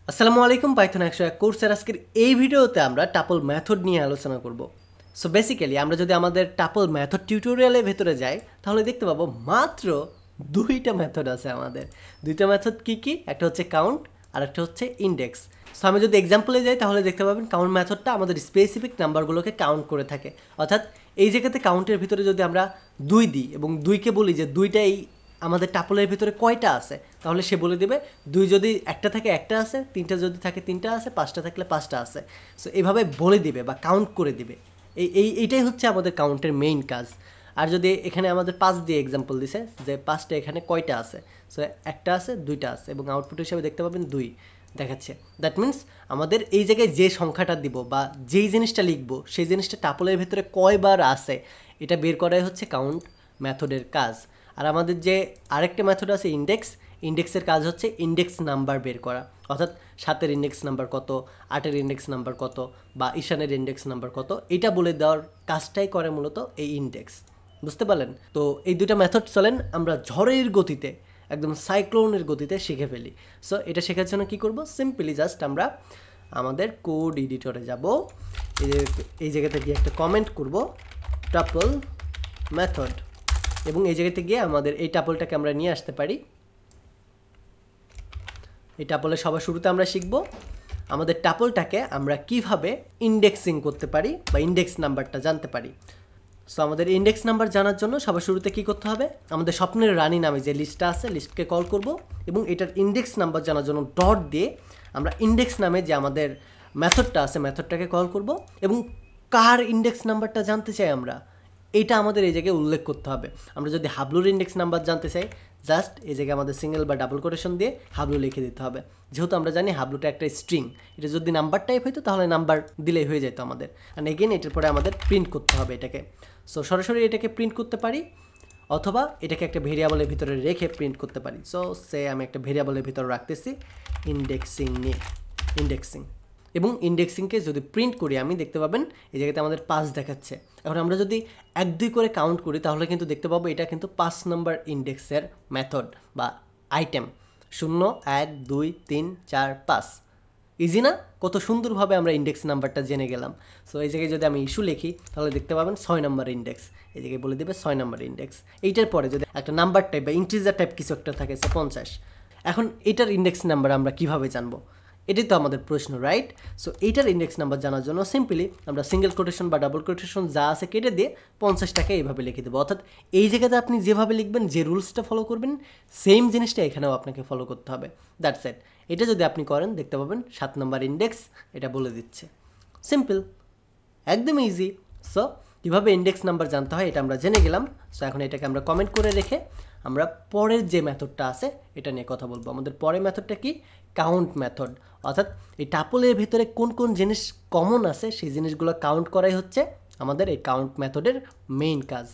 আসসালামু আলাইকুম পাইথন 101 কোর্সের আজকের এই ভিডিওতে আমরা টাপল মেথড নিয়ে আলোচনা করব। সো বেসিক্যালি আমরা যদি আমাদের টাপল মেথড টিউটোরিয়ালের ভেতরে যাই তাহলে দেখতে পাবো মাত্র দুইটা মেথড আছে আমাদের। দুইটা মেথড কি কি? একটা হচ্ছে কাউন্ট আর একটা হচ্ছে ইন্ডেক্স। সো আমি যদি এক্সাম্পলে যাই তাহলে দেখতে পাবেন কাউন্ট মেথডটা আমাদের স্পেসিফিক নাম্বারগুলোকে কাউন্ট করে থাকে। অর্থাৎ এই জায়গাতে কাউন্টের ভিতরে যদি আমরা 2 দিই এবং 2কে বলি যে দুইটাই আমাদের টাপলের ভিতরে কয়টা আছে, তাহলে সে বলে দেবে 2 যদি একটা থাকে একটা আছে, 3টা যদি থাকে 3টা আছে, 5টা থাকলে 5টা আছে। সো এভাবে বলে দিবে বা কাউন্ট করে দিবে। এইটাই হচ্ছে আমাদের কাউন্টের মেইন কাজ। আর যদি এখানে আমাদের 5 দিয়ে এক্সাম্পল দিছে যে 5টা এখানে কয়টা আছে, সো একটা আছে, 2টা আছে এবং আউটপুট হিসেবে দেখতে পাবেন 2 দেখাচ্ছে। দ্যাট মিনস আমাদের এই জায়গায় যে সংখ্যাটা দিব বা যেই জিনিসটা লিখবো সেই জিনিসটা টাপলের ভিতরে কয়বার আছে এটা বের করাই হচ্ছে কাউন্ট মেথডের কাজ। আর আমাদের যে আরেকটা মেথড আছে ইন্ডেক্সের কাজ হচ্ছে ইন্ডেক্স নাম্বার বের করা। অর্থাৎ 7-এর ইন্ডেক্স নাম্বার কত, 8-এর ইন্ডেক্স নাম্বার কত বা ঈশানের ইন্ডেক্স নাম্বার কত, এটা বলে দেওয়ার কাজটাই করে মূলত এই ইন্ডেক্স। বুঝতে পারলেন? তো এই দুইটা মেথড চলেন আমরা ঝড়ের গতিতে, একদম সাইক্লোনের গতিতে শিখে ফেলি। সো এটা শেখার জন্য কী করব? সিম্পলি জাস্ট আমরা আমাদের কোড এডিটরে যাব, এই জায়গাতে গিয়ে একটা কমেন্ট করব টাপল মেথড এবং এই জায়গাতে গিয়ে আমাদের এই টাপলটাকে আমরা নিয়ে আসতে পারি। এই টাপলের সবার শুরুতে আমরা শিখব আমাদের টাপলটাকে আমরা কিভাবে ইন্ডেক্সিং করতে পারি বা ইন্ডেক্স নাম্বারটা জানতে পারি। সো আমাদের ইন্ডেক্স নাম্বার জানার জন্য সবার শুরুতে কী করতে হবে? আমাদের স্বপ্নের রানী নামে যে লিস্টটা আছে লিস্টকে কল করব এবং এটার ইন্ডেক্স নাম্বার জানার জন্য ডট দিয়ে আমরা ইন্ডেক্স নামে যে আমাদের মেথডটা আছে মেথডটাকে কল করব এবং কার ইন্ডেক্স নাম্বারটা জানতে চাই আমরা, এইটা আমাদের এই জায়গায় উল্লেখ করতে হবে। আমরা যদি হাবলুর ইন্ডেক্স নাম্বার জানতে চাই জাস্ট এই জায়গায় আমাদের সিঙ্গেল বা ডাবল কোটেশন দিয়ে হাবলু লিখে দিতে হবে। যেহেতু আমরা জানি হাবলুটা একটা স্ট্রিং, এটা যদি নাম্বার টাইপ হইতো তাহলে নাম্বার দিলেই হয়ে যেত আমাদের। আর এগেন এটার পরে আমাদের প্রিন্ট করতে হবে এটাকে। সো সরাসরি এটাকে প্রিন্ট করতে পারি অথবা এটাকে একটা ভেরিয়েবলের ভিতরে রেখে প্রিন্ট করতে পারি। সো আমি একটা ভেরিয়েবলের ভিতরে রাখতেছি ইন্ডেক্সিং এবং ইন্ডেক্সিংকে যদি প্রিন্ট করি আমি দেখতে পাবেন এই জায়গাতে আমাদের 5 দেখাচ্ছে। এখন আমরা যদি 1-2 করে কাউন্ট করি তাহলে কিন্তু দেখতে পাবো এটা কিন্তু 5 নম্বর ইন্ডেক্সের মেথড বা আইটেম। 0 1 2 3 4 5। ইজি না? কত সুন্দরভাবে আমরা ইন্ডেক্স নাম্বারটা জেনে গেলাম। সো এই জায়গায় যদি আমি ইস্যু লিখি তাহলে দেখতে পাবেন 6 নম্বর ইন্ডেক্স, এই জায়গায় বলে দেবে 6 নম্বর ইন্ডেক্স। এইটার পরে যদি একটা নাম্বার টাইপ বা ইন্টিজার টাইপ কিছু একটা থাকে 50। এখন এটার ইন্ডেক্স নাম্বার আমরা কিভাবে জানবো? এটাই তো আমাদের প্রশ্ন, রাইট? সো এইটার ইন্ডেক্স নাম্বার জানার জন্য সিম্পলি আমরা সিঙ্গেল কোটেশন বা ডাবল কোটেশন যা আছে কেটে দিয়ে 50টাকে এইভাবে লিখে দেবো। অর্থাৎ এই জায়গাতে আপনি যেভাবে লিখবেন, যে রুলসটা ফলো করবেন সেম জিনিসটা এখানেও আপনাকে ফলো করতে হবে। That's it. এটা যদি আপনি করেন দেখতে পাবেন 7 নম্বর ইন্ডেক্স এটা বলে দিচ্ছে। সিম্পল, একদম ইজি। সো কীভাবে ইন্ডেক্স নাম্বার জানতে হয় এটা আমরা জেনে গেলাম। সো এখন এটাকে আমরা কমেন্ট করে রেখে আমরা পরের যে মেথডটা আছে এটা নিয়ে কথা বলবো। আমাদের পরের মেথডটা কি? Count method. অর্থাৎ এই টাপলের ভিতরে কোন কোন জিনিস কমন আছে সেই জিনিসগুলো কাউন্ট করাই হচ্ছে আমাদের এই কাউন্ট মেথডের মেইন কাজ।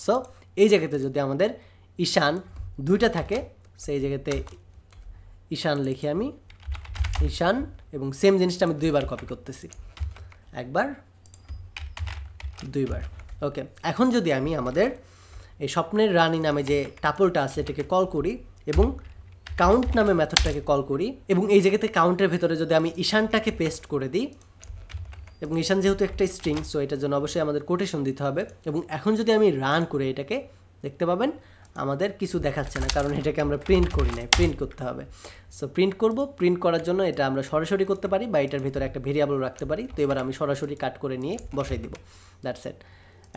সো এই জায়গাতে যদি আমাদের ঈশান 2টা থাকে, সেই জায়গাতে ঈশান লিখি আমি ঈশান এবং সেম জিনিসটা আমি 2বার কপি করতেছি, 1বার 2বার। ওকে, এখন যদি আমি আমাদের এই স্বপ্নের রানী নামে যে টাপলটা আছে এটাকে কল করি এবং কাউন্ট নামে মেথডটাকে কল করি এবং এই জায়গাতে কাউন্টের ভেতরে যদি আমি ঈশানটাকে পেস্ট করে দিই এবং ঈশান যেহেতু একটা স্ট্রিং সো এটার জন্য অবশ্যই আমাদের কোটেশন দিতে হবে। এবং এখন যদি আমি রান করে এটাকে দেখতে পাবেন আমাদের কিছু দেখাচ্ছে না, কারণ এটাকে আমরা প্রিন্ট করি নাই, প্রিন্ট করতে হবে। সো প্রিন্ট করব, প্রিন্ট করার জন্য এটা আমরা সরাসরি করতে পারি বা এটার ভিতরে একটা ভেরিয়েবল রাখতে পারি। তো এবার আমি সরাসরি কাট করে নিয়ে বসাই দিব। That's it.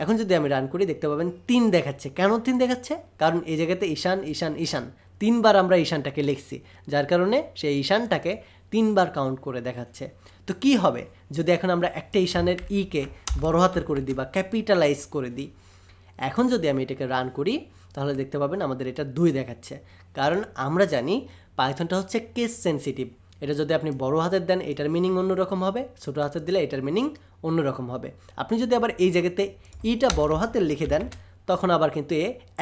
এখন যদি আমি রান করি দেখতে পাবেন 3 দেখাচ্ছে। কেন 3 দেখাচ্ছে? কারণ এই জায়গাতে ঈশান ঈশান ঈশান 3বার আমরা ঈশানটাকে লিখছি, যার কারণে সেই ঈশানটাকে 3বার কাউন্ট করে দেখাচ্ছে। তো কি হবে যদি এখন আমরা একটা ঈশানের কে বড় হাতের করে দিই বা ক্যাপিটালাইজ করে দিই? এখন যদি আমি এটাকে রান করি তাহলে দেখতে পাবেন আমাদের এটা 2 দেখাচ্ছে, কারণ আমরা জানি পাইথনটা হচ্ছে কেস সেন্সিটিভ। এটা যদি আপনি বড় হাতের দেন এটার মিনিং অন্যরকম হবে, ছোটো হাতের দিলে এটার মিনিং অন্যরকম হবে। আপনি যদি আবার এই জায়গাতে ইটা বড় হাতের লিখে দেন তখন আবার কিন্তু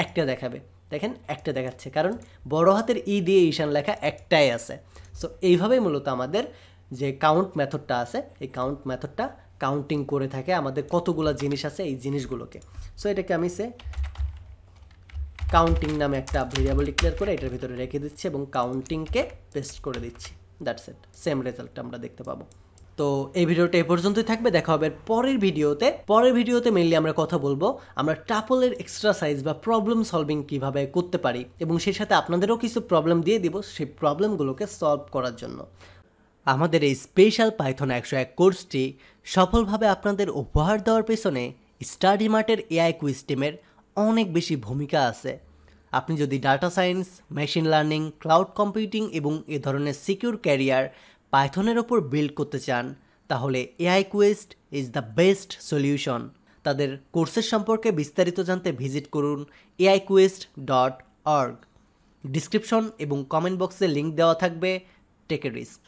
একটা দেখাবে। দেখেন একটা দেখাচ্ছে, কারণ বড় হাতের দিয়ে ঈশান লেখা একটাই আছে। সো এইভাবেই মূলত আমাদের যে কাউন্ট মেথডটা আছে এই কাউন্ট মেথডটা কাউন্টিং করে থাকে আমাদের কতগুলো জিনিস আছে এই জিনিসগুলোকে। সো এটাকে আমি কাউন্টিং নামে একটা ভেরিয়েবল ডিক্লেয়ার করে এটার ভিতরে রেখে দিচ্ছি এবং কাউন্টিংকে পেস্ট করে দিচ্ছি। দ্যাটস ইট, সেম রেজাল্ট আমরা দেখতে পাবো। তো এই ভিডিওটা এ পর্যন্তই থাকবে, দেখা হবে পরের ভিডিওতে মেইনলি আমরা কথা বলবো আমরা টাপলের এক্সারসাইজ বা প্রবলেম সলভিং কিভাবে করতে পারি, এবং সেই সাথে আপনাদেরও কিছু প্রবলেম দিয়ে দিব সেই প্রবলেমগুলোকে সলভ করার জন্য। আমাদের এই স্পেশাল পাইথন 101 কোর্সটি সফলভাবে আপনাদের উপহার দেওয়ার পেছনে স্টাডি মার্টের এআই কুইজ টিমের অনেক বেশি ভূমিকা আছে। আপনি যদি data science, machine learning, cloud computing এবং এ ধরনের সিকিউর ক্যারিয়ার পাইথনের ওপর বিল্ড করতে চান, তাহলে aiQuest is the best solution. তাদের কোর্সের সম্পর্কে বিস্তারিত জানতে ভিজিট করুন aiQuest.org। ডিসক্রিপশন এবং কমেন্ট বক্সে লিঙ্ক দেওয়া থাকবে। Take a risk.